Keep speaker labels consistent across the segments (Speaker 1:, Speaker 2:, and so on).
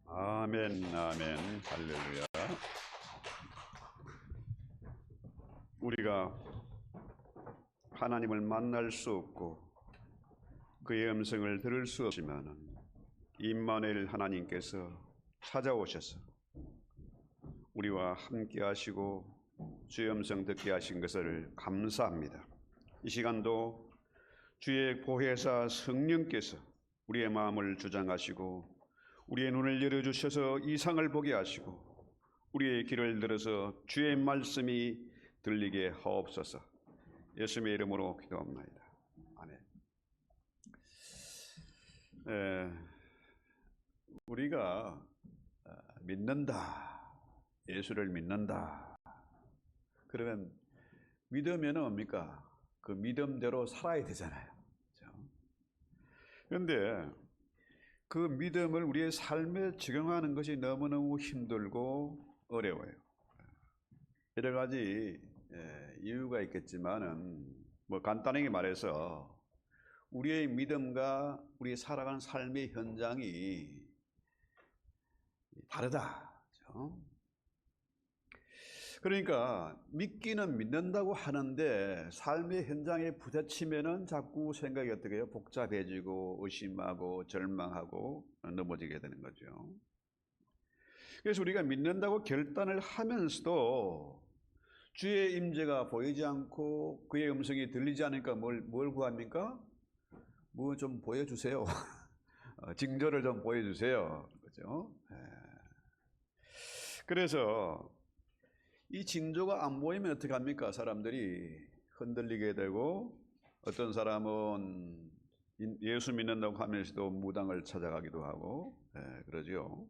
Speaker 1: 아멘, 아멘, 할렐루야. 우리가 하나님을 만날 수 없고 그의 음성을 들을 수 없지만 임마누엘 하나님께서 찾아오셔서 우리와 함께 하시고 주의 음성 듣게 하신 것을 감사합니다. 이 시간도 주의 보혜사 성령께서 우리의 마음을 주장하시고 우리의 눈을 열어주셔서 이상을 보게 하시고 우리의 귀를 들어서 주의 말씀이 들리게 하옵소서. 예수님의 이름으로 기도합니다. 아멘. 우리가 믿는다, 예수를 믿는다. 그러면 믿으면 뭡니까? 그 믿음대로 살아야 되잖아요. 그렇죠? 그런데 그 믿음을 우리의 삶에 적용하는 것이 너무너무 힘들고 어려워요. 여러 가지 이유가 있겠지만은 뭐 간단하게 말해서 우리의 믿음과 우리 살아가는 삶의 현장이 다르다. 그렇죠? 그러니까 믿기는 믿는다고 하는데 삶의 현장에 부딪히면은 자꾸 생각이 어떻게 해요? 복잡해지고 의심하고 절망하고 넘어지게 되는 거죠. 그래서 우리가 믿는다고 결단을 하면서도 주의 임재가 보이지 않고 그의 음성이 들리지 않으니까 뭘 구합니까? 뭐 좀 보여주세요. 징조를 좀 보여주세요. 그죠? 그래서 이 징조가 안 보이면 어떻게 합니까? 사람들이 흔들리게 되고 어떤 사람은 예수 믿는다고 하면서도 무당을 찾아가기도 하고 그러죠.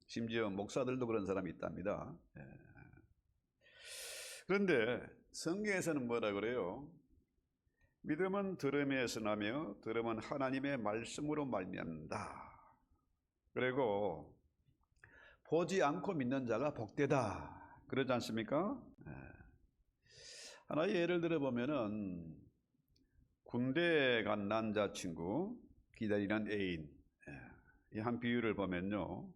Speaker 1: 심지어 목사들도 그런 사람이 있답니다. 그런데 성경에서는 뭐라 그래요? 믿음은 들음에서 나며 들음은 하나님의 말씀으로 말미암는다. 그리고 보지 않고 믿는 자가 복되다. 그러지 않습니까? 하나의 예를 들어보면은 군대에 간 남자친구 기다리는 애인, 이 한 비유를 보면요,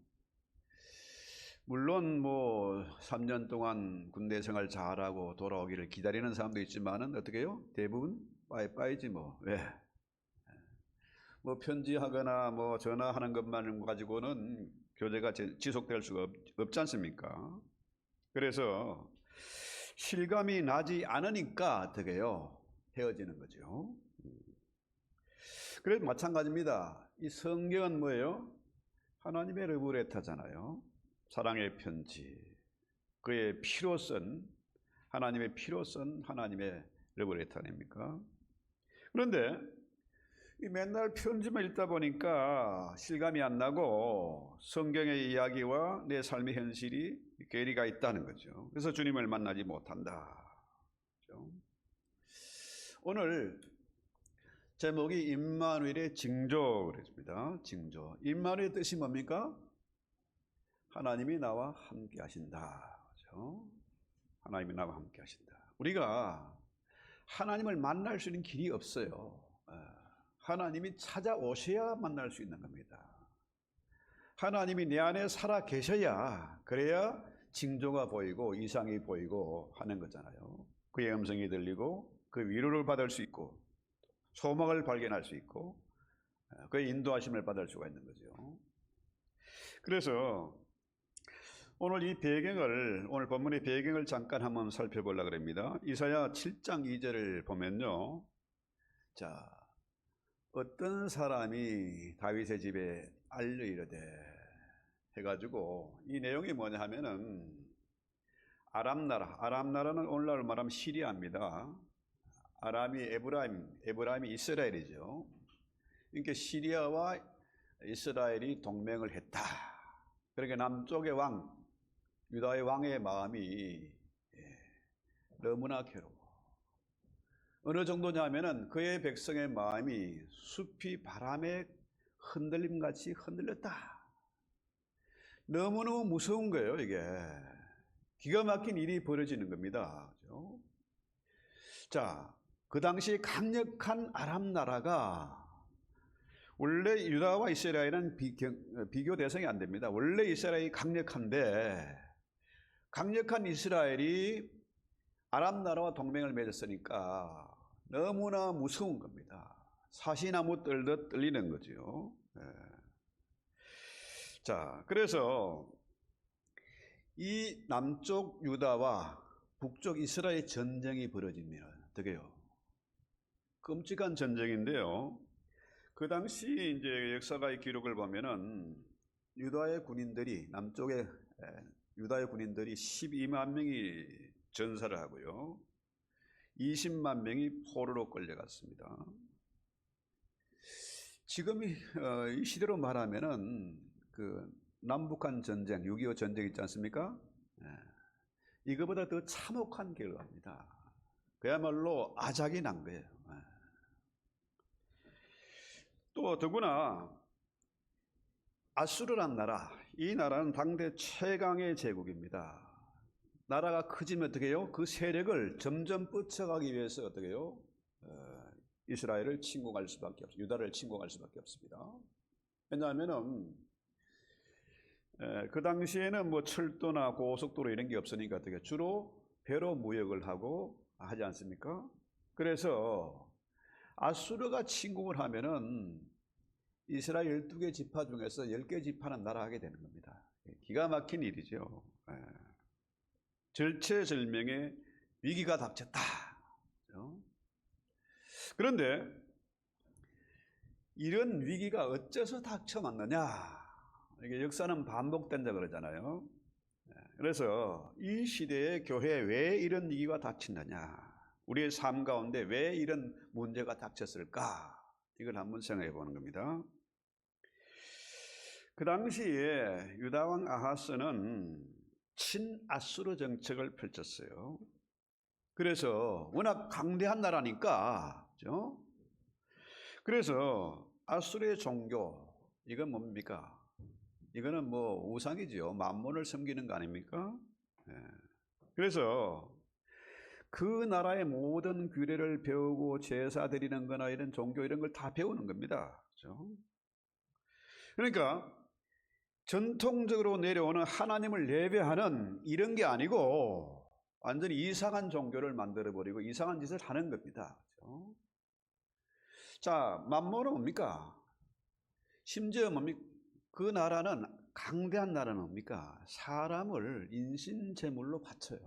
Speaker 1: 물론 뭐 3년 동안 군대 생활 잘하고 돌아오기를 기다리는 사람도 있지만은 어떻게 해요? 대부분 빠이빠이지 뭐. 왜? 뭐 편지하거나 뭐 전화하는 것만 가지고는 교제가 지속될 수가 없지 않습니까? 그래서 실감이 나지 않으니까 어떻게 해요? 헤어지는 거죠. 그래서 마찬가지입니다. 이 성경은 뭐예요? 하나님의 러브레터잖아요. 사랑의 편지. 그의 피로 쓴, 하나님의 피로 쓴 하나님의 러브레터 아닙니까? 그런데 이 맨날 편지만 읽다 보니까 실감이 안 나고 성경의 이야기와 내 삶의 현실이 괴리가 있다는 거죠. 그래서 주님을 만나지 못한다. 그렇죠? 오늘 제목이 임마누엘의 징조 그랬습니다. 징조. 임마누엘의 뜻이 뭡니까? 하나님이 나와 함께 하신다. 그렇죠? 하나님이 나와 함께 하신다. 우리가 하나님을 만날 수 있는 길이 없어요. 하나님이 찾아오셔야 만날 수 있는 겁니다. 하나님이 내 안에 살아 계셔야, 그래야 징조가 보이고 이상이 보이고 하는 거잖아요. 그의 음성이 들리고 그 위로를 받을 수 있고 소망을 발견할 수 있고 그의 인도하심을 받을 수가 있는 거죠. 그래서 오늘 이 배경을, 오늘 본문의 배경을 잠깐 한번 살펴보려고 합니다. 이사야 7장 2절을 보면요, 자, 어떤 사람이 다윗의 집에 알려 이르되 해가지고 이 내용이 뭐냐 하면은 아람나라는 오늘날 말하면 시리아입니다. 아람이 에브라임이 이스라엘이죠. 그러니까 시리아와 이스라엘이 동맹을 했다. 그러니까 남쪽의 왕, 유다의 왕의 마음이 너무나 괴로워. 어느 정도냐면은 그의 백성의 마음이 숲이 바람에 흔들림같이 흔들렸다. 너무너무 무서운 거예요, 이게. 기가 막힌 일이 벌어지는 겁니다. 그렇죠? 자, 그 당시 강력한 아람 나라가, 원래 유다와 이스라엘은 비교 대상이 안 됩니다. 원래 이스라엘이 강력한데, 강력한 이스라엘이 아람 나라와 동맹을 맺었으니까 너무나 무서운 겁니다. 사시나무 떨듯 떨리는 거죠. 자, 그래서 이 남쪽 유다와 북쪽 이스라엘 전쟁이 벌어집니다. 어떻게 해요? 끔찍한 전쟁인데요. 그 당시 이제 역사가의 기록을 보면은 유다의 군인들이, 남쪽에 유다의 군인들이 12만 명이 전사를 하고요, 20만 명이 포로로 끌려갔습니다. 지금 이 시대로 말하면은 그 남북한 전쟁, 6.25 전쟁 있지 않습니까? 이거보다 더 참혹한 결과입니다. 그야말로 아작이 난 거예요. 또 더구나 아수르란 나라, 이 나라는 당대 최강의 제국입니다. 나라가 커지면 어떻게 해요? 그 세력을 점점 뻗쳐가기 위해서 어떻게 해요? 이스라엘을 침공할 수밖에 없습니다. 유다를 침공할 수밖에 없습니다. 왜냐하면은 그 당시에는 뭐 철도나 고속도로 이런 게 없으니까 어떻게 주로 배로 무역을 하고 하지 않습니까? 그래서 아수르가 침공을 하면은 이스라엘 12개 지파 중에서 10개 지파는 날아가게 되는 겁니다. 기가 막힌 일이죠. 절체절명의 위기가 닥쳤다. 그런데 이런 위기가 어째서 닥쳐왔느냐? 이게 역사는 반복된다 그러잖아요. 그래서 이 시대의 교회에 왜 이런 위기가 닥친다냐? 우리의 삶 가운데 왜 이런 문제가 닥쳤을까? 이걸 한번 생각해 보는 겁니다. 그 당시에 유다 왕 아하스는 친아수르 정책을 펼쳤어요. 그래서 워낙 강대한 나라니까, 그렇죠? 그래서 아수르의 종교, 이건 뭡니까? 이거는 뭐 우상이죠. 만몬을 섬기는 거 아닙니까? 그래서 그 나라의 모든 규례를 배우고 제사 드리는 거나 이런 종교 이런 걸 다 배우는 겁니다. 그렇죠? 그러니까 전통적으로 내려오는 하나님을 예배하는 이런 게 아니고 완전히 이상한 종교를 만들어버리고 이상한 짓을 하는 겁니다. 그렇죠? 자, 만몬은 뭡니까? 심지어 뭡니까? 그 나라는, 강대한 나라는 뭡니까? 사람을 인신제물로 바쳐요.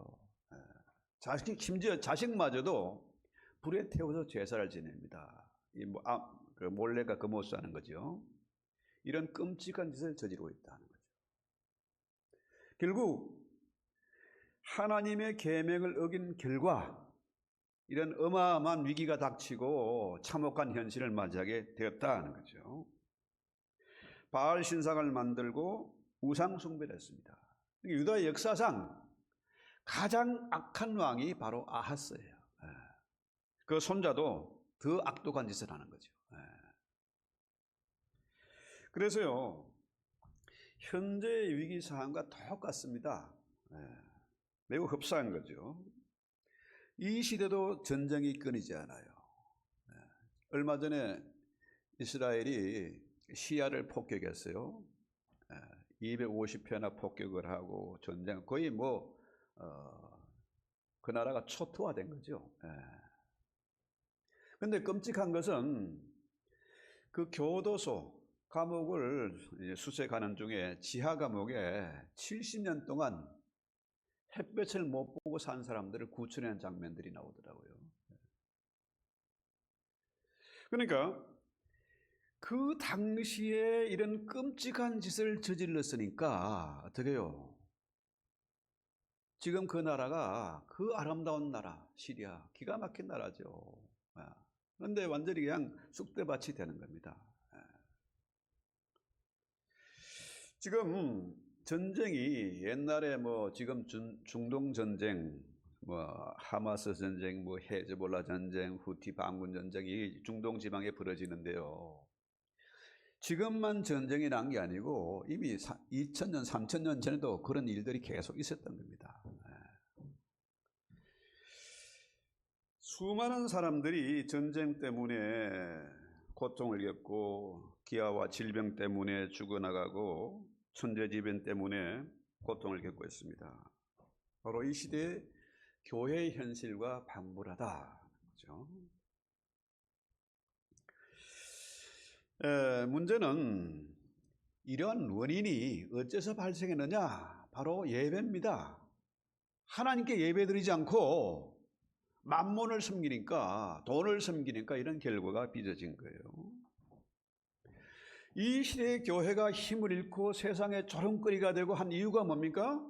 Speaker 1: 심지어 자식마저도 불에 태워서 제사를 지냅니다. 그 몰래가 금오수하는 거죠. 이런 끔찍한 짓을 저지르고 있다는 거죠. 결국 하나님의 계명을 어긴 결과 이런 어마어마한 위기가 닥치고 참혹한 현실을 맞이하게 되었다는 거죠. 바알 신상을 만들고 우상 숭배를 했습니다. 유다의 역사상 가장 악한 왕이 바로 아하스예요. 그 손자도 더 악독한 짓을 하는 거죠. 그래서요, 현재의 위기 상황과 똑같습니다. 매우 흡사한 거죠. 이 시대도 전쟁이 끊이지 않아요. 얼마 전에 이스라엘이 시리아를 폭격했어요. 250회나 폭격을 하고 전쟁, 거의 그 나라가 초토화된 거죠. 그런데 끔찍한 것은 그 교도소, 감옥을 수색하는 중에 지하 감옥에 70년 동안 햇볕을 못 보고 산 사람들을 구출하는 장면들이 나오더라고요. 그러니까 그 당시에 이런 끔찍한 짓을 저질렀으니까 어떻게 해요? 지금 그 나라가, 그 아름다운 나라 시리아, 기가 막힌 나라죠. 그런데 완전히 그냥 쑥대밭이 되는 겁니다. 지금 전쟁이 옛날에 지금 중동 전쟁, 하마스 전쟁, 헤즈볼라 전쟁, 후티 반군 전쟁이 중동 지방에 벌어지는데요. 지금만 전쟁이 난 게 아니고 이미 2000년, 3000년 전에도 그런 일들이 계속 있었던 겁니다. 수많은 사람들이 전쟁 때문에 고통을 겪고 기아와 질병 때문에 죽어나가고 천재지변 때문에 고통을 겪고 있습니다. 바로 이 시대의 교회의 현실과 방불하다. 그렇죠? 문제는 이러한 원인이 어째서 발생했느냐? 바로 예배입니다. 하나님께 예배드리지 않고 만몬을 섬기니까, 돈을 섬기니까 이런 결과가 빚어진 거예요. 이 시대의 교회가 힘을 잃고 세상의 조롱거리가 되고 한 이유가 뭡니까?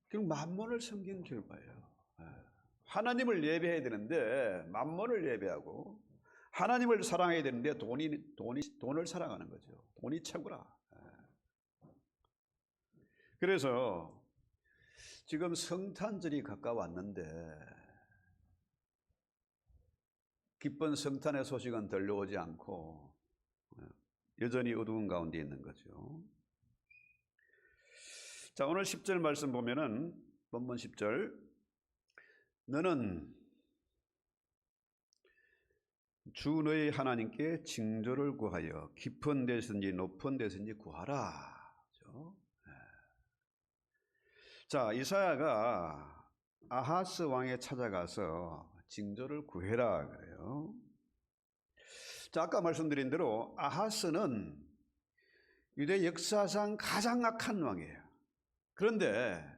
Speaker 1: 결국 만몬을 섬기는 결과예요. 하나님을 예배해야 되는데 만몬을 예배하고, 하나님을 사랑해야 되는데 돈을 사랑하는 거죠. 돈이 최고라. 그래서 지금 성탄절이 가까웠는데 기쁜 성탄의 소식은 들려오지 않고 여전히 어두운 가운데 있는 거죠. 자, 오늘 10절 말씀 보면은 본문 10절, 너는 주 너희 하나님께 징조를 구하여 깊은 데서든지 높은 데서든지 구하라. 그렇죠? 자, 이사야가 아하스 왕에 찾아가서 징조를 구해라 그래요. 자, 아까 말씀드린 대로 아하스는 유대 역사상 가장 악한 왕이에요. 그런데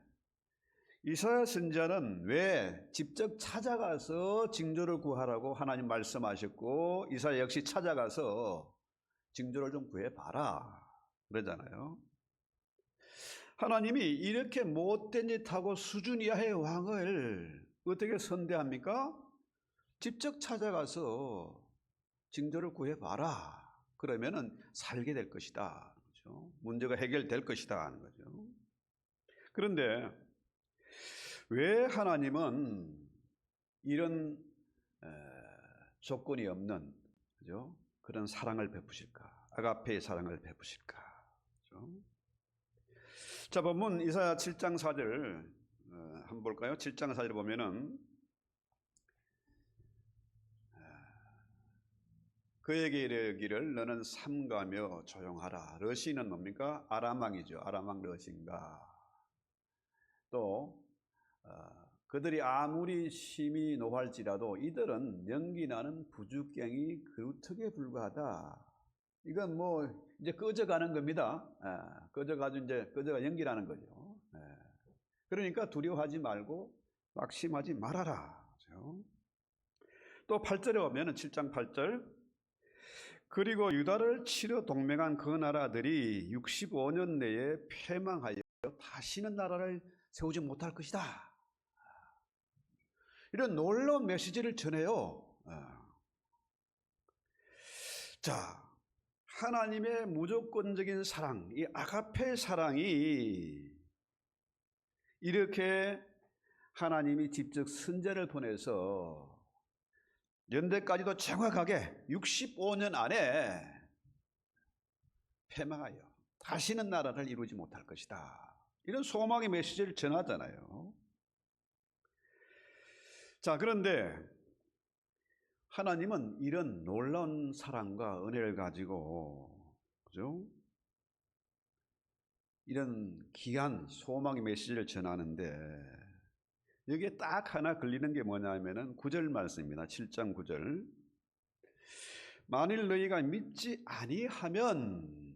Speaker 1: 이사야 선지자는 왜 직접 찾아가서 징조를 구하라고 하나님 말씀하셨고 이사야 역시 찾아가서 징조를 좀 구해봐라 그러잖아요. 하나님이 이렇게 못된 짓하고 수준 이하의 왕을 어떻게 선대합니까? 직접 찾아가서 징조를 구해봐라. 그러면은 살게 될 것이다. 그렇죠? 문제가 해결될 것이다 하는 거죠. 그런데 왜 하나님은 이런 조건이 없는, 그죠? 그런 사랑을 베푸실까? 아가페의 사랑을 베푸실까? 그죠? 자, 본문 이사야 7장 4절 한번 볼까요? 7장 4절 보면은 그에게 이르기를 너는 삼가며 조용하라. 러시는 뭡니까? 아람왕이죠. 아람왕 러시인가. 또 그들이 아무리 심히 노할지라도 이들은 연기나는 부죽갱이 그루터기에 불과하다. 이건 뭐 이제 꺼져가는 겁니다. 꺼져가지고 이제 꺼져가 연기나는 거죠. 그러니까 두려워하지 말고 낙심하지 말아라. 그렇죠? 또 8절에 보면 7장 8절, 그리고 유다를 치려 동맹한 그 나라들이 65년 내에 패망하여 다시는 나라를 세우지 못할 것이다. 이런 놀라운 메시지를 전해요. 자, 하나님의 무조건적인 사랑, 이 아가페 사랑이 이렇게 하나님이 직접 선지자를 보내서 연대까지도 정확하게 65년 안에 패망하여 다시는 나라를 이루지 못할 것이다. 이런 소망의 메시지를 전하잖아요. 자, 그런데 하나님은 이런 놀라운 사랑과 은혜를 가지고, 그죠? 이런 귀한 소망의 메시지를 전하는데 여기에 딱 하나 걸리는 게 뭐냐면은 9절 말씀입니다. 7장 9절. 만일 너희가 믿지 아니하면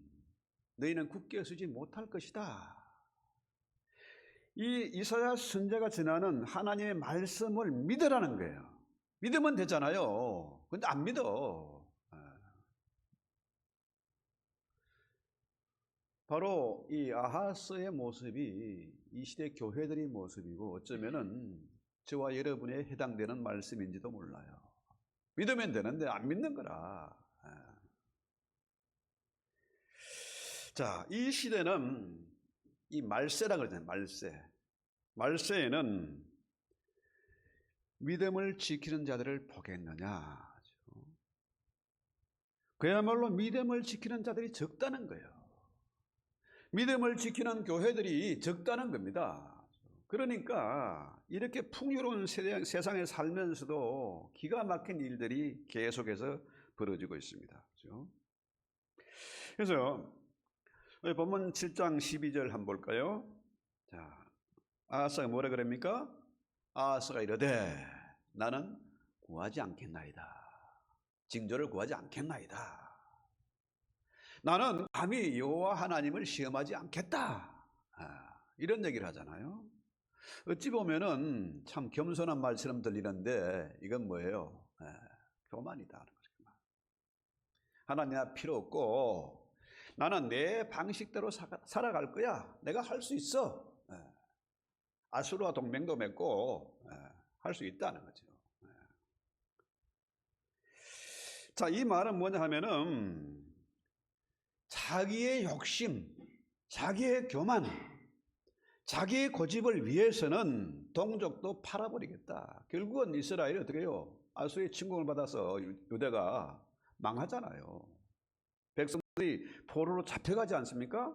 Speaker 1: 너희는 굳게 서지 못할 것이다. 이 이사야 선지자가 전하는 하나님의 말씀을 믿으라는 거예요. 믿으면 되잖아요. 근데 안 믿어. 바로 이 아하스의 모습이 이 시대 교회들의 모습이고 어쩌면은 저와 여러분에 해당되는 말씀인지도 몰라요. 믿으면 되는데 안 믿는 거라. 자, 이 시대는 이 말세라고 그러잖아요. 말세. 말세에는 믿음을 지키는 자들을 보겠느냐. 그야말로 믿음을 지키는 자들이 적다는 거예요. 믿음을 지키는 교회들이 적다는 겁니다. 그러니까 이렇게 풍요로운 세상에 살면서도 기가 막힌 일들이 계속해서 벌어지고 있습니다. 그래서 본문 7장 12절 한번 볼까요? 자, 아하스가 뭐라 그럽니까? 아하스가 이르되 나는 구하지 않겠나이다. 징조를 구하지 않겠나이다. 나는 감히 여호와 하나님을 시험하지 않겠다. 이런 얘기를 하잖아요. 어찌 보면은 참 겸손한 말처럼 들리는데 이건 뭐예요? 교만이다. 하나님 앞 필요 없고 나는 내 방식대로 살아갈 거야. 내가 할 수 있어. 아수르와 동맹도 맺고 할 수 있다는 거죠. 자, 이 말은 뭐냐 하면은 자기의 욕심, 자기의 교만, 자기의 고집을 위해서는 동족도 팔아버리겠다. 결국은 이스라엘이 어떻게 해요? 아수르의 침공을 받아서 유대가 망하잖아요. 백성들이 포로로 잡혀가지 않습니까?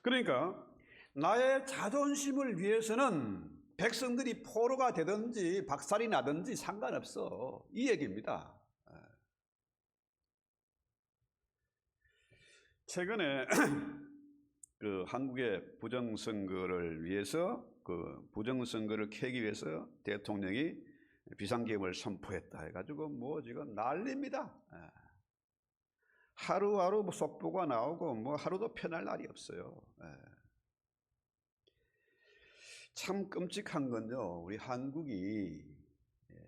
Speaker 1: 그러니까 나의 자존심을 위해서는 백성들이 포로가 되든지 박살이 나든지 상관없어. 이 얘기입니다. 최근에 그 한국의 부정선거를 위해서 부정선거를 캐기 위해서 대통령이 비상계엄을 선포했다 해가지고 뭐 지금 난립니다. 하루하루 뭐 속보가 나오고 뭐 하루도 편할 날이 없어요. 참 끔찍한 건요, 우리 한국이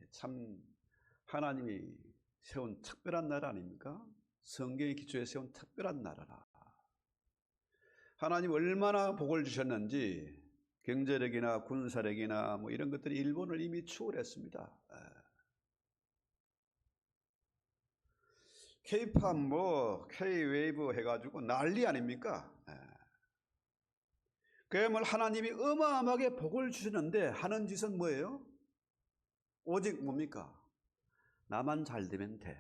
Speaker 1: 참 하나님이 세운 특별한 나라 아닙니까? 성경의 기초에 세운 특별한 나라라. 하나님 얼마나 복을 주셨는지 경제력이나 군사력이나 뭐 이런 것들이 일본을 이미 추월했습니다. K-팝 뭐 K-웨이브 해가지고 난리 아닙니까? 그야말로 하나님이 어마어마하게 복을 주시는데 하는 짓은 뭐예요? 오직 뭡니까? 나만 잘 되면 돼.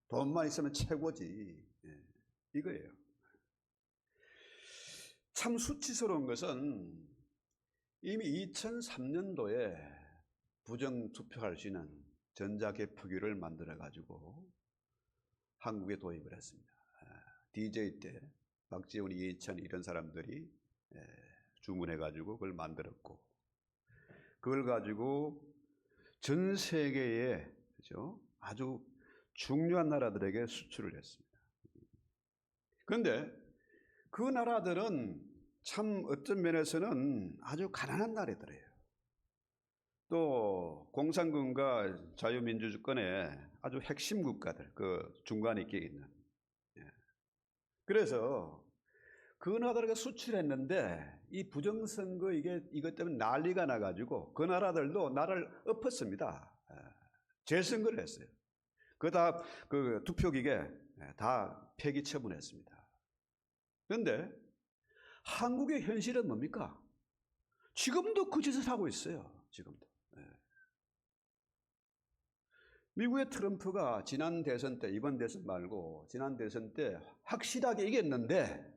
Speaker 1: 돈만 있으면 최고지. 이거예요. 참 수치스러운 것은 이미 2003년도에 부정투표할 수 있는 전자개표기를 만들어가지고 한국에 도입을 했습니다. DJ 때 박지원, 이해찬 이런 사람들이 주문해가지고 그걸 만들었고, 그걸 가지고 전 세계에 그죠? 아주 중요한 나라들에게 수출을 했습니다. 그런데 그 나라들은 참 어떤 면에서는 아주 가난한 나라들이에요. 또 공산군과 자유민주주권의 아주 핵심 국가들, 그 중간에 끼어 있는. 그래서 그 나라들에게 수출했는데 이 부정선거 이것 때문에 난리가 나가지고 그 나라들도 나라를 엎었습니다. 재선거를 했어요. 그 투표기계 다 폐기 처분했습니다. 그런데 한국의 현실은 뭡니까? 지금도 그 짓을 하고 있어요. 지금도. 미국의 트럼프가 지난 대선 때, 이번 대선 말고 지난 대선 때 확실하게 이겼는데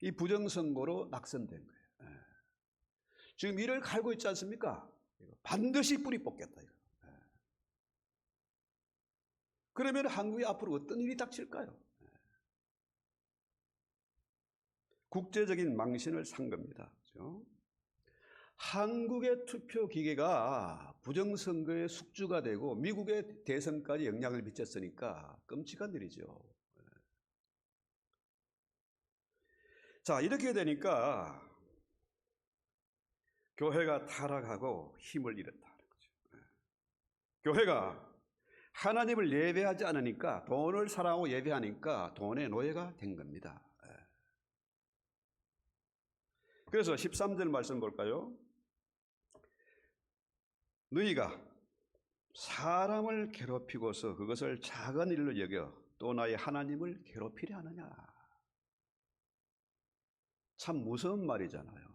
Speaker 1: 이 부정선거로 낙선된 거예요. 지금 이를 갈고 있지 않습니까? 반드시 뿌리 뽑겠다. 이거. 그러면 한국이 앞으로 어떤 일이 닥칠까요? 국제적인 망신을 산 겁니다. 그렇죠? 한국의 투표 기계가 부정선거의 숙주가 되고 미국의 대선까지 영향을 미쳤으니까 끔찍한 일이죠. 자, 이렇게 되니까 교회가 타락하고 힘을 잃었다는 거죠. 교회가 하나님을 예배하지 않으니까, 돈을 사랑하고 예배하니까 돈의 노예가 된 겁니다. 그래서 13절 말씀 볼까요? 너희가 사람을 괴롭히고서 그것을 작은 일로 여겨 또 나의 하나님을 괴롭히려 하느냐. 참 무서운 말이잖아요.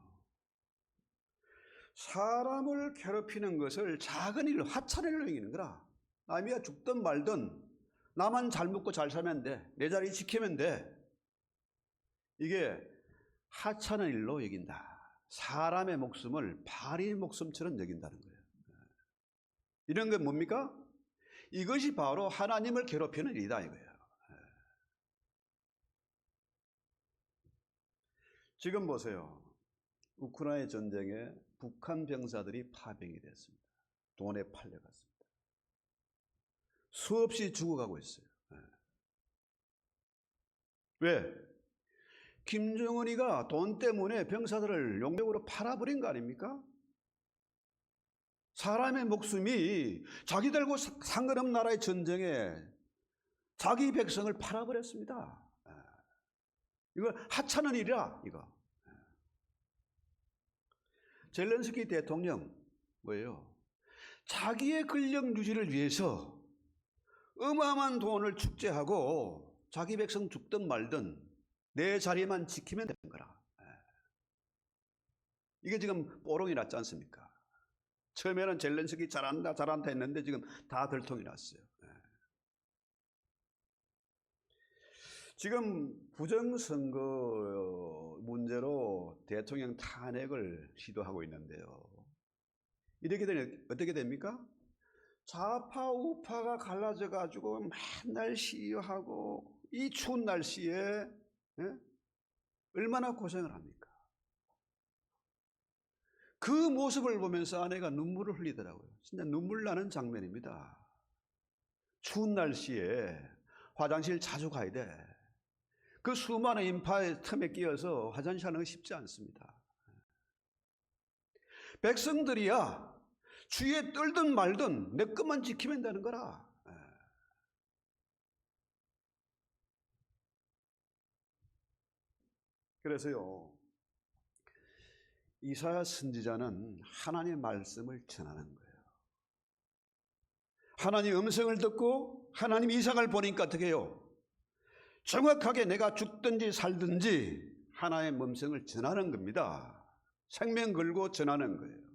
Speaker 1: 사람을 괴롭히는 것을 작은 일로, 하찮은 일로 여기는 거라. 남이야 죽든 말든 나만 잘 먹고 잘 살면 돼. 내 자리 지키면 돼. 이게 하찮은 일로 여긴다. 사람의 목숨을 파리 목숨처럼 여긴다는 거예요. 이런 게 뭡니까? 이것이 바로 하나님을 괴롭히는 일이다 이거예요. 지금 보세요. 우크라이나 전쟁에 북한 병사들이 파병이 됐습니다. 돈에 팔려갔습니다. 수없이 죽어가고 있어요. 왜? 김정은이가 돈 때문에 병사들을 용병으로 팔아버린 거 아닙니까? 사람의 목숨이 자기들과 상관없는 나라의 전쟁에 자기 백성을 팔아버렸습니다. 이거 하찮은 일이라 이거. 젤렌스키 대통령 뭐예요? 자기의 권력 유지를 위해서 어마어마한 돈을 축제하고 자기 백성 죽든 말든 내 자리만 지키면 되는 거라. 이게 지금 뽀롱이 났지 않습니까? 처음에는 젤렌스키 잘한다 했는데 지금 다 들통이 났어요. 지금 부정선거 문제로 대통령 탄핵을 시도하고 있는데요. 이렇게 되면 어떻게 됩니까? 좌파 우파가 갈라져 가지고 맨날 시위하고 이 추운 날씨에 얼마나 고생을 합니까? 그 모습을 보면서 아내가 눈물을 흘리더라고요. 진짜 눈물 나는 장면입니다. 추운 날씨에 화장실 자주 가야 돼. 그 수많은 인파의 틈에 끼어서 화장실 하는 거 쉽지 않습니다. 백성들이야 주위에 떨든 말든 내 것만 지키면 되는 거라. 그래서요, 이사야 선지자는 하나님의 말씀을 전하는 거예요. 하나님의 음성을 듣고 하나님 이삭을 보니까 어떻게 해요? 정확하게 내가 죽든지 살든지 하나님의 음성을 전하는 겁니다. 생명 걸고 전하는 거예요.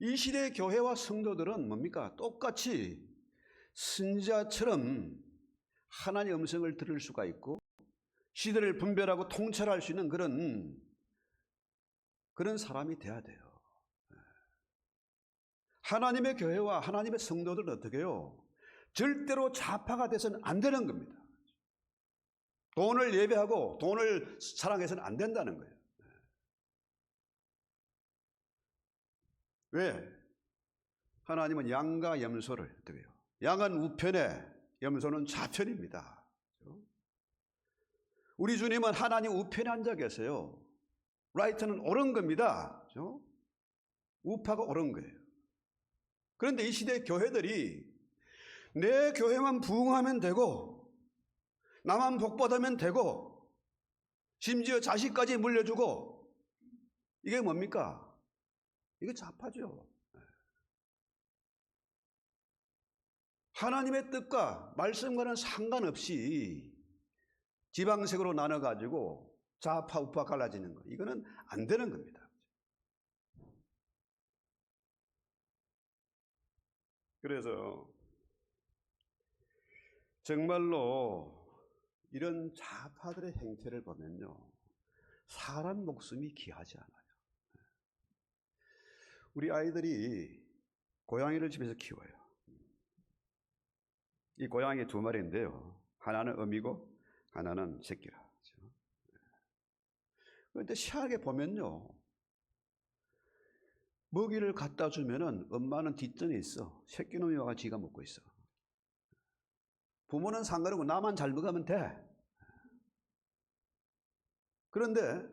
Speaker 1: 이 시대의 교회와 성도들은 뭡니까? 똑같이 선지자처럼 하나님의 음성을 들을 수가 있고 시대를 분별하고 통찰할 수 있는 그런 사람이 돼야 돼요. 하나님의 교회와 하나님의 성도들은 어떻게 해요? 절대로 좌파가 돼서는 안 되는 겁니다. 돈을 예배하고 돈을 사랑해서는 안 된다는 거예요. 왜? 하나님은 양과 염소를 어떻게 해요? 양은 우편에 염소는 좌편입니다. 우리 주님은 하나님 우편에 앉아 계세요. 라이트는 옳은 겁니다. 우파가 옳은 거예요. 그런데 이 시대의 교회들이 내 교회만 부흥하면 되고 나만 복받으면 되고 심지어 자식까지 물려주고 이게 뭡니까? 이게 좌파죠. 하나님의 뜻과 말씀과는 상관없이 지방색으로 나눠가지고 좌파 우파 갈라지는 거 이거는 안 되는 겁니다. 그래서 정말로 이런 좌파들의 행태를 보면요, 사람 목숨이 귀하지 않아요. 우리 아이들이 고양이를 집에서 키워요. 이 고양이 두 마리인데요, 하나는 어미고 하나는 새끼라. 그런데 희한하게 보면요, 먹이를 갖다 주면은 엄마는 뒷전에 있어. 새끼놈이 와가 지가 먹고 있어. 부모는 상관없고 나만 잘 먹으면 돼. 그런데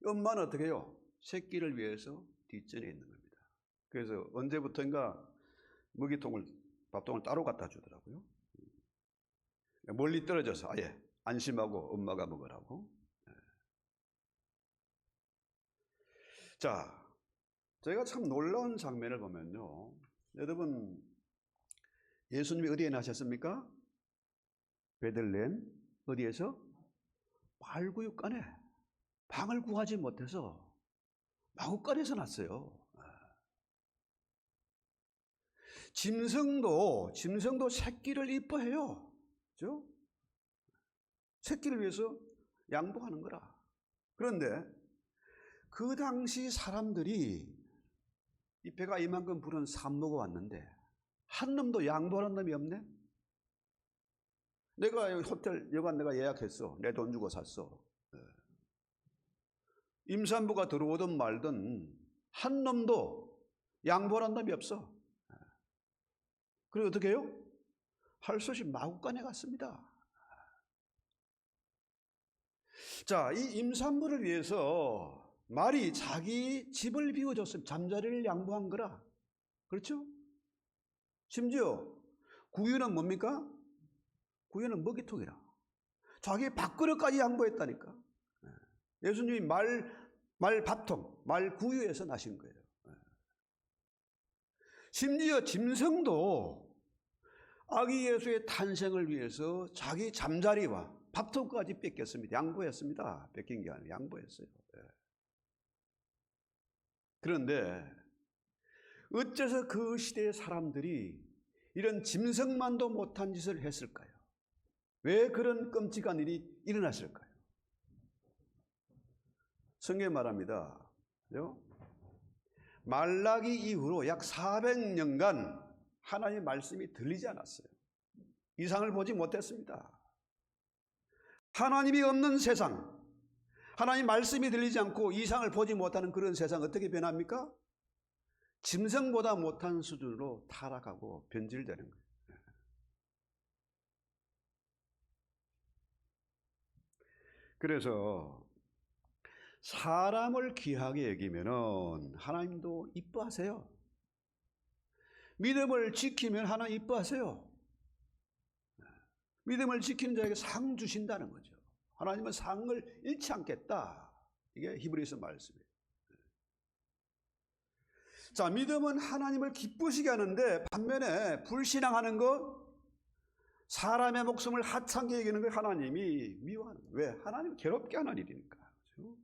Speaker 1: 엄마는 어떻게 해요? 새끼를 위해서 뒷전에 있는 겁니다. 그래서 언제부턴가 먹이통을, 밥통을 따로 갖다 주더라고요. 멀리 떨어져서 아예 안심하고 엄마가 먹으라고. 자, 제가 참 놀라운 장면을 보면요, 여러분 예수님이 어디에 나셨습니까? 베들레헴 어디에서? 말구육간에 방을 구하지 못해서 마구간에서 났어요. 짐승도 새끼를 이뻐해요. 그죠? 새끼를 위해서 양보하는 거라. 그런데 그 당시 사람들이 이 배가 이만큼 부른 산모가 왔는데 한 놈도 양보하는 놈이 없네? 내가 호텔 여관 내가 예약했어. 내 돈 주고 샀어. 임산부가 들어오든 말든 한 놈도 양보하는 놈이 없어. 그리고 어떻게 해요? 할 수 없이 마구간에 갔습니다. 자, 이 임산부를 위해서 말이 자기 집을 비워줬으면 잠자리를 양보한 거라. 그렇죠? 심지어 구유는 뭡니까? 구유는 먹이통이라. 자기 밥그릇까지 양보했다니까. 예수님이 말 밥통, 말 구유에서 나신 거예요. 심지어 짐승도 아기 예수의 탄생을 위해서 자기 잠자리와 밥통까지 뺏겼습니다. 양보했습니다. 뺏긴 게 아니라 양보했어요. 그런데 어째서 그 시대의 사람들이 이런 짐승만도 못한 짓을 했을까요? 왜 그런 끔찍한 일이 일어났을까요? 성경에 말합니다. 말라기 이후로 약 400년간 하나님의 말씀이 들리지 않았어요. 이상을 보지 못했습니다. 하나님이 없는 세상, 하나님 말씀이 들리지 않고 이상을 보지 못하는 그런 세상 어떻게 변합니까? 짐승보다 못한 수준으로 타락하고 변질되는 거예요. 그래서 사람을 귀하게 여기면은 하나님도 이뻐하세요. 믿음을 지키면 하나님 이뻐하세요. 믿음을 지키는 자에게 상 주신다는 거죠. 하나님은 상을 잃지 않겠다. 이게 히브리서 말씀이에요. 자, 믿음은 하나님을 기쁘시게 하는데 반면에 불신앙하는 것, 사람의 목숨을 하찮게 여기는 걸 하나님이 미워하는 거예요. 왜? 하나님 괴롭게 하는 일이니까. 그렇죠?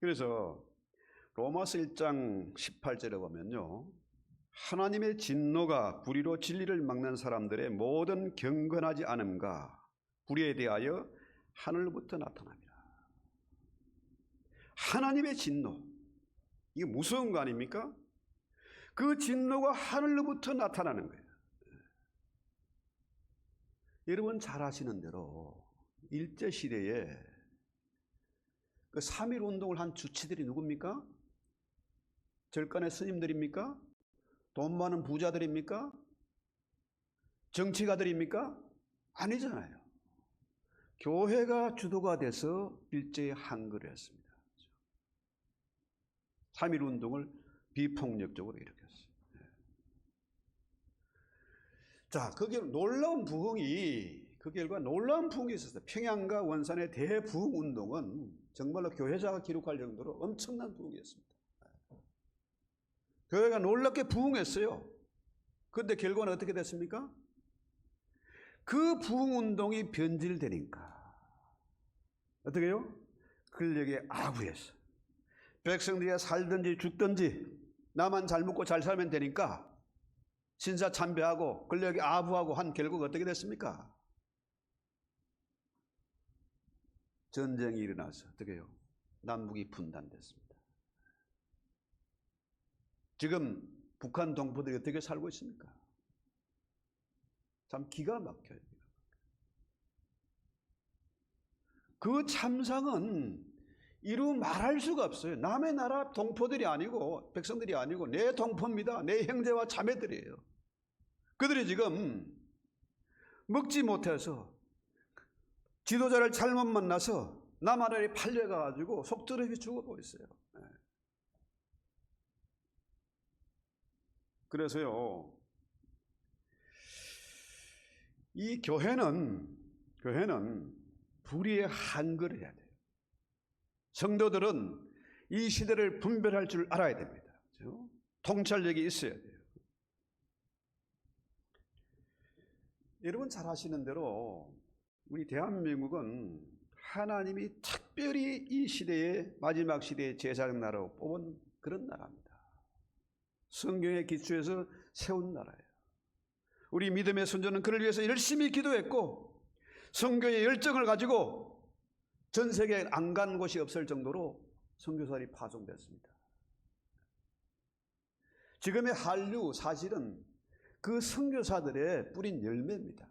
Speaker 1: 그래서 로마서 1장 18절에 보면요, 하나님의 진노가 불의로 진리를 막는 사람들의 모든 경건하지 않음과 불의에 대하여 하늘부터 나타납니다. 하나님의 진노, 이게 무서운 거 아닙니까? 그 진노가 하늘로부터 나타나는 거예요. 여러분 잘 아시는 대로 일제시대에 그 3.1 운동을 한 주치들이 누굽니까? 절간의 스님들입니까? 돈 많은 부자들입니까? 정치가들입니까? 아니잖아요. 교회가 주도가 돼서 일제에 한거를 했습니다. 3.1 운동을 비폭력적으로 일으켰어요. 자, 그게 놀라운 부흥이, 그 결과 놀라운 부흥이 있었어요. 평양과 원산의 대부흥 운동은 정말로 교회자가 기록할 정도로 엄청난 부흥이었습니다. 교회가 놀랍게 부흥했어요. 그런데 결과는 어떻게 됐습니까? 그 부흥 운동이 변질되니까 어떻게 해요? 권력에 아부해서 백성들이 살든지 죽든지 나만 잘 먹고 잘 살면 되니까 신사 참배하고 권력에 아부하고 한 결과가 어떻게 됐습니까? 전쟁이 일어나서 어떻게 해요? 남북이 분단됐습니다. 지금 북한 동포들이 어떻게 살고 있습니까? 참 기가 막혀요. 그 참상은 이루 말할 수가 없어요. 남의 나라 동포들이 아니고 백성들이 아니고 내 동포입니다. 내 형제와 자매들이에요. 그들이 지금 먹지 못해서 지도자를 잘못 만나서 남하늘에 팔려가지고 속절없이 죽어보고 있어요. 그래서요, 이 교회는 불의의 한거를 해야 돼요. 성도들은 이 시대를 분별할 줄 알아야 됩니다. 그렇죠? 통찰력이 있어야 돼요. 여러분 잘 아시는 대로 우리 대한민국은 하나님이 특별히 이 시대의 마지막 시대의 제사장 나라로 뽑은 그런 나라입니다. 성경의 기초에서 세운 나라예요. 우리 믿음의 선조는 그를 위해서 열심히 기도했고 선교의 열정을 가지고 전 세계에 안 간 곳이 없을 정도로 선교사들이 파송됐습니다. 지금의 한류 사실은 그 선교사들의 뿌린 열매입니다.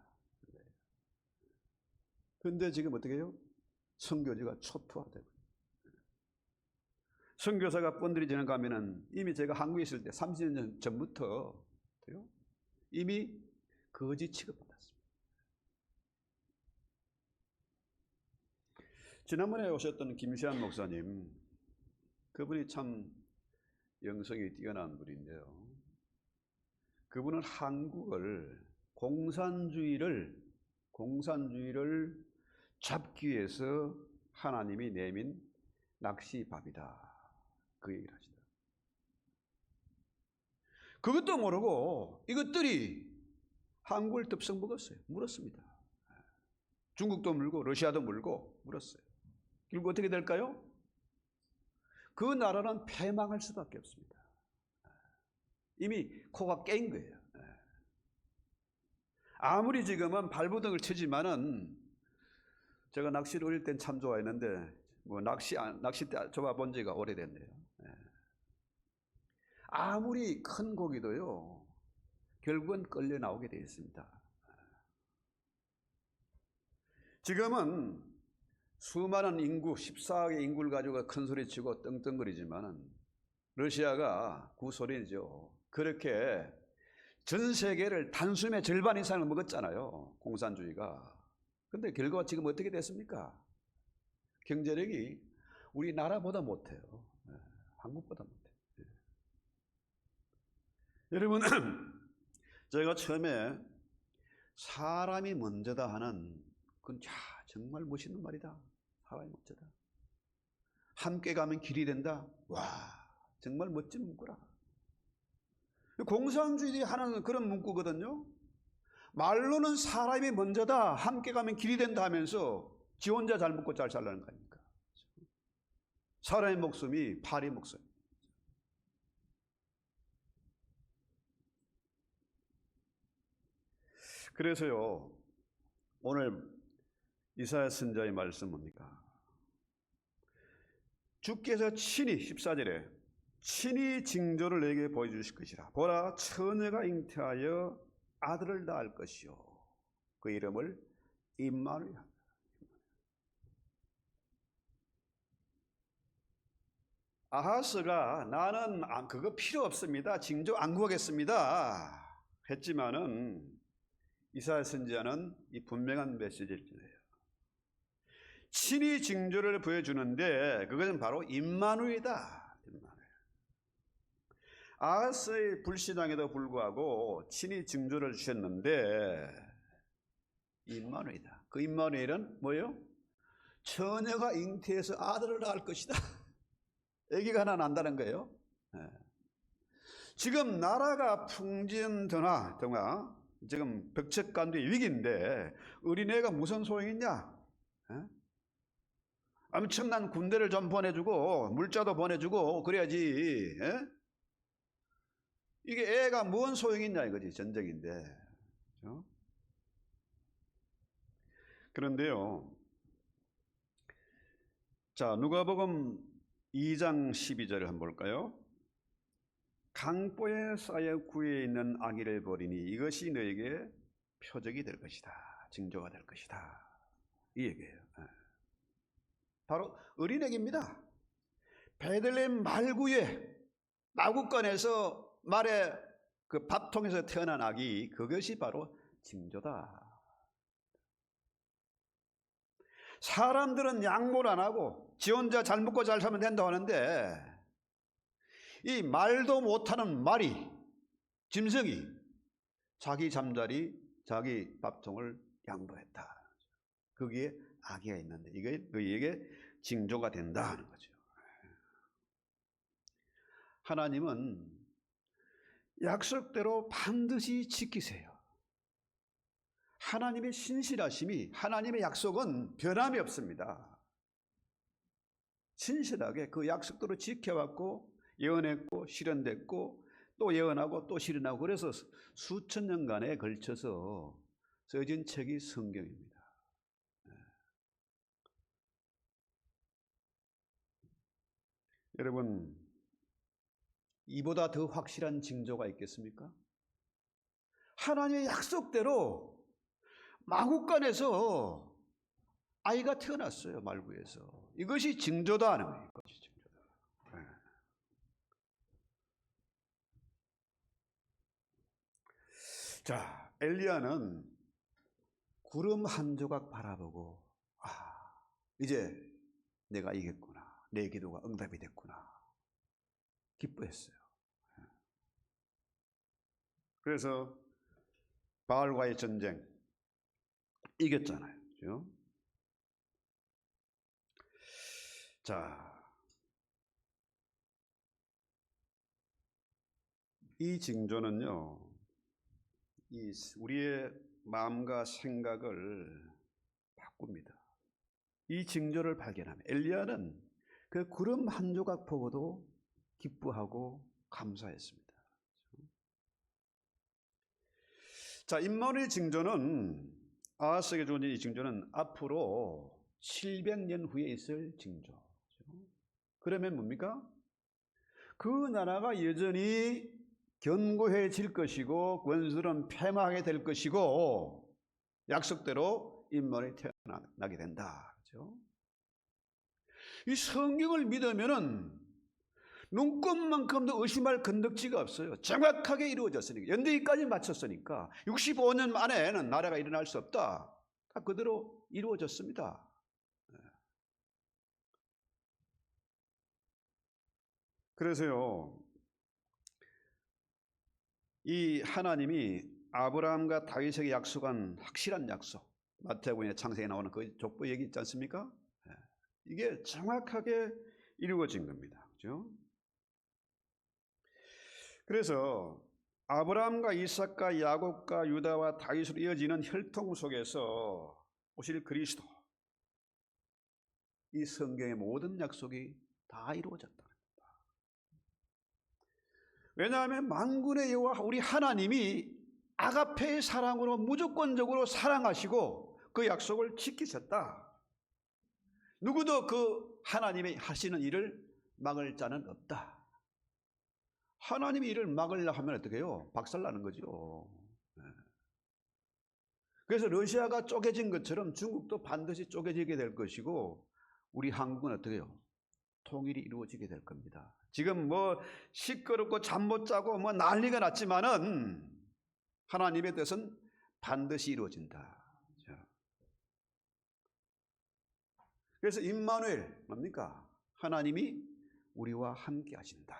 Speaker 1: 그런데 지금 어떻게 해요? 선교지가 초토화되고 선교사가 본들이 지나가 하면은 이미 제가 한국에 있을 때 30년 전부터 이미 거지 취급받았습니다. 지난번에 오셨던 김시한 목사님, 그분이 참 영성이 뛰어난 분인데요. 그분은 한국을 공산주의를 잡기 위해서 하나님이 내민 낚시밥이다, 그 얘기를 하시더라고요. 그것도 모르고 이것들이 한국을 덥석 먹었어요. 물었습니다. 중국도 물고 러시아도 물고 물었어요. 결국 어떻게 될까요? 그 나라는 패망할 수밖에 없습니다. 이미 코가 깨인 거예요. 아무리 지금은 발버둥을 치지만은, 제가 낚시를 어릴 땐 참 좋아했는데 뭐 낚싯대 잡아본 지가 오래됐네요. 아무리 큰 고기도요 결국은 끌려 나오게 되어 있습니다. 지금은 수많은 인구, 14억의 인구를 가지고 큰 소리 치고 떵떵거리지만은 러시아가 구소련이죠. 그렇게 전 세계를 단숨에 절반 이상을 먹었잖아요, 공산주의가. 근데 결과가 지금 어떻게 됐습니까? 경제력이 우리나라보다 못해요. 한국보다 못해요. 여러분, 제가 처음에 사람이 먼저다 하는, 그건 정말 멋있는 말이다. 사람이 먼저다. 함께 가면 길이 된다. 와, 정말 멋진 문구라. 공산주의들이 하는 그런 문구거든요. 말로는 사람이 먼저다, 함께 가면 길이 된다 하면서 지 혼자 잘 먹고 잘 살라는 거 아닙니까? 사람의 목숨이 파리 목숨. 그래서요, 오늘 이사야 선지자의 말씀 뭡니까? 주께서 친히 14절에 친히 징조를 내게 보여주실 것이라. 보라, 처녀가 잉태하여 아들을 낳을 것이요 그 이름을 임마누엘 하리라. 아하스가 나는 그거 필요 없습니다, 징조 안 구하겠습니다 했지만은 이사야 선지자는 이 분명한 메시지를 전해요. 친히 징조를 보여주는데 그것은 바로 임마누엘이다. 아하스의 불신앙에도 불구하고 친히 징조를 주셨는데 임마누엘이다. 그 임마누엘은 뭐예요? 처녀가 잉태해서 아들을 낳을 것이다. 아기가 하나 난다는 거예요. 지금 나라가 풍진등화 지금 벽척간두의 위기인데 어린애가 무슨 소용이냐? 엄청난 군대를 좀 보내주고 물자도 보내주고 그래야지. 이게 애가 뭔 소용이 있냐 이거지. 전쟁인데. 그런데요, 자, 누가복음 2장 12절을 한번 볼까요? 강보에 쌓여 구에 있는 아기를 버리니 이것이 너에게 표적이 될 것이다, 징조가 될 것이다, 이 얘기예요. 바로 어린애기입니다. 베들레헴 말구에 마구간에서 말에 그 밥통에서 태어난 아기, 그것이 바로 징조다. 사람들은 양보를 안 하고 지 혼자 잘 먹고 잘 살면 된다고 하는데 이 말도 못하는 말이, 짐승이 자기 잠자리, 자기 밥통을 양보했다. 거기에 아기가 있는데 이게 너희에게 징조가 된다 하는 거죠. 하나님은 약속대로 반드시 지키세요. 하나님의 신실하심이, 하나님의 약속은 변함이 없습니다. 신실하게 그 약속대로 지켜왔고 예언했고 실현됐고 또 예언하고 또 실현하고 그래서 수천 년간에 걸쳐서 써진 책이 성경입니다. 여러분, 이보다 더 확실한 징조가 있겠습니까? 하나님의 약속대로 마국간에서 아이가 태어났어요. 말구에서. 이것이 징조다 하는 거예요. 이것이 징조다. 네. 자, 엘리야는 구름 한 조각 바라보고 이제 내가 이겼구나. 내 기도가 응답이 됐구나. 기뻐했어요. 그래서 바알과의 전쟁 이겼잖아요. 그렇죠? 자, 이 징조는요, 우리의 마음과 생각을 바꿉니다. 이 징조를 발견하면 엘리야는 그 구름 한 조각 보고도 기뻐하고 감사했습니다. 자, 임마누엘 징조는 아하스에게 주어진 이 징조는 앞으로 700년 후에 있을 징조. 그러면 뭡니까? 그 나라가 여전히 견고해질 것이고 원수는 패망하게 될 것이고 약속대로 임마누엘이 태어나게 된다. 그렇죠? 이 성경을 믿으면은 눈꼽만큼도 의심할 건덕지가 없어요. 정확하게 이루어졌으니까. 연대기까지 마쳤으니까 65년 만에는 나라가 일어날 수 없다. 그대로 이루어졌습니다. 그래서요, 이 하나님이 아브라함과 다윗에게 약속한 확실한 약속, 마태복음의 창세기에 나오는 그 족보 얘기 있지 않습니까? 이게 정확하게 이루어진 겁니다. 그렇죠? 그래서 아브라함과 이삭과 야곱과 유다와 다윗으로 이어지는 혈통 속에서 오실 그리스도, 이 성경의 모든 약속이 다 이루어졌다. 왜냐하면 만군의 여호와 우리 하나님이 아가페의 사랑으로 무조건적으로 사랑하시고 그 약속을 지키셨다. 누구도 그 하나님이 하시는 일을 막을 자는 없다. 하나님이 일을 막으려 하면 어떻게 해요? 박살나는 거죠. 그래서 러시아가 쪼개진 것처럼 중국도 반드시 쪼개지게 될 것이고 우리 한국은 어떻게 해요? 통일이 이루어지게 될 겁니다. 지금 뭐 시끄럽고 잠 못 자고 뭐 난리가 났지만은 하나님의 뜻은 반드시 이루어진다. 그래서 임마누엘 뭡니까? 하나님이 우리와 함께 하신다.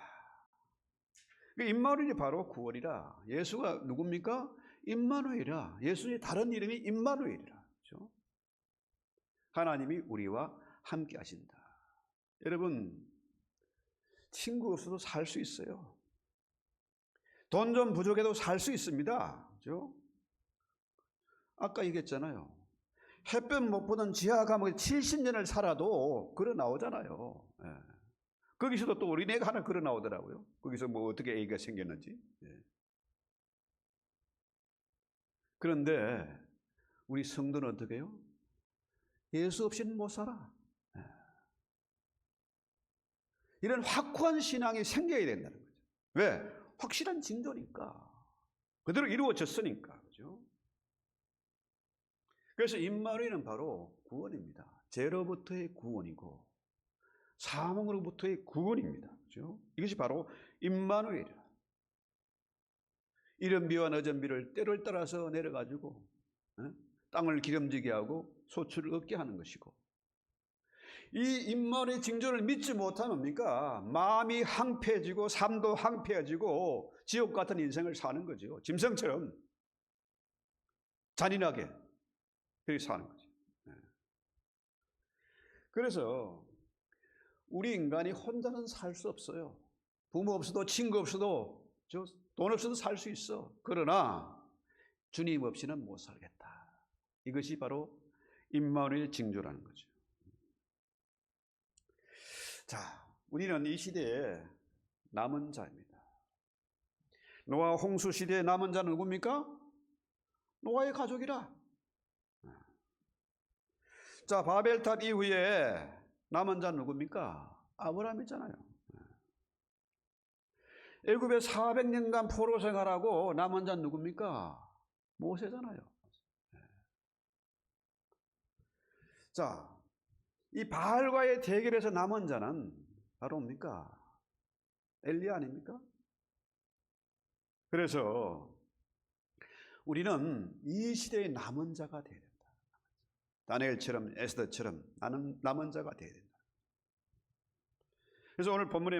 Speaker 1: 임마누엘이 바로 구원이라. 예수가 누굽니까? 임마누엘이라. 예수의 다른 이름이 임마누엘이라. 그렇죠? 하나님이 우리와 함께 하신다. 여러분, 친구 없어도 살 수 있어요. 돈 좀 부족해도 살 수 있습니다. 그렇죠? 아까 얘기했잖아요. 햇볕 못 보던 지하 감옥에 70년을 살아도 걸어 나오잖아요. 거기서도 또 어린애가 하나 걸어 나오더라고요. 거기서 뭐 어떻게 애기가 생겼는지. 그런데 우리 성도는 어떻게 해요? 예수 없이는 못 살아. 이런 확고한 신앙이 생겨야 된다는 거죠. 왜? 확실한 징조니까. 그대로 이루어졌으니까. 그죠? 그래서 임마누엘은 바로 구원입니다. 죄로부터의 구원이고 사망으로부터의 구원입니다. 그죠? 이것이 바로 임마누엘이라. 이른 비와 늦은 비를 때를 따라서 내려가지고 땅을 기름지게 하고 소출을 얻게 하는 것이고, 이 임마누엘 징조를 믿지 못하면 뭡니까? 마음이 황폐해지고 삶도 황폐해지고 지옥 같은 인생을 사는 거죠. 짐승처럼 잔인하게 그렇게 사는 거죠. 그래서 우리 인간이 혼자는 살 수 없어요. 부모 없어도 친구 없어도 돈 없어도 살 수 있어. 그러나 주님 없이는 못 살겠다. 이것이 바로 임마누엘 징조라는 거죠. 자, 우리는 이 시대에 남은 자입니다. 노아 홍수 시대에 남은 자는 누굽니까? 노아의 가족이라. 자, 바벨탑 이후에 남은 자는 누굽니까? 아브라함이잖아요. 애굽에 400년간 포로 생활하고 남은 자는 누굽니까? 모세잖아요. 자, 이 바알과의 대결에서 남은 자는 바로 뭡니까? 엘리야 아닙니까? 그래서 우리는 이 시대의 남은 자가 되어야 된다. 다니엘처럼 에스더처럼 나는 남은 자가 되어야 된다. 그래서 오늘 본문의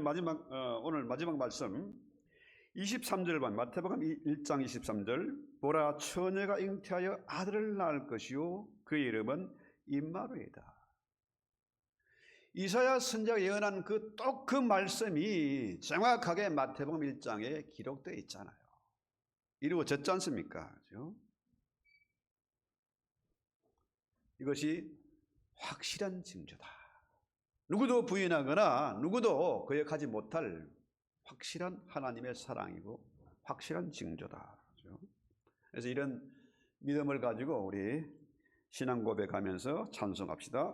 Speaker 1: 오늘 마지막 말씀 23절반 마태복음 1장 23절 보라 처녀가 잉태하여 아들을 낳을 것이요 그의 이름은 임마누엘이다. 이사야 선지자가 예언한 또 그 말씀이 정확하게 마태복음 1장에 기록되어 있잖아요. 이루어졌지 않습니까? 그렇죠? 이것이 확실한 징조다. 누구도 부인하거나 누구도 거역하지 못할 확실한 하나님의 사랑이고 확실한 징조다. 그렇죠? 그래서 이런 믿음을 가지고 우리 신앙 고백하면서 찬송합시다.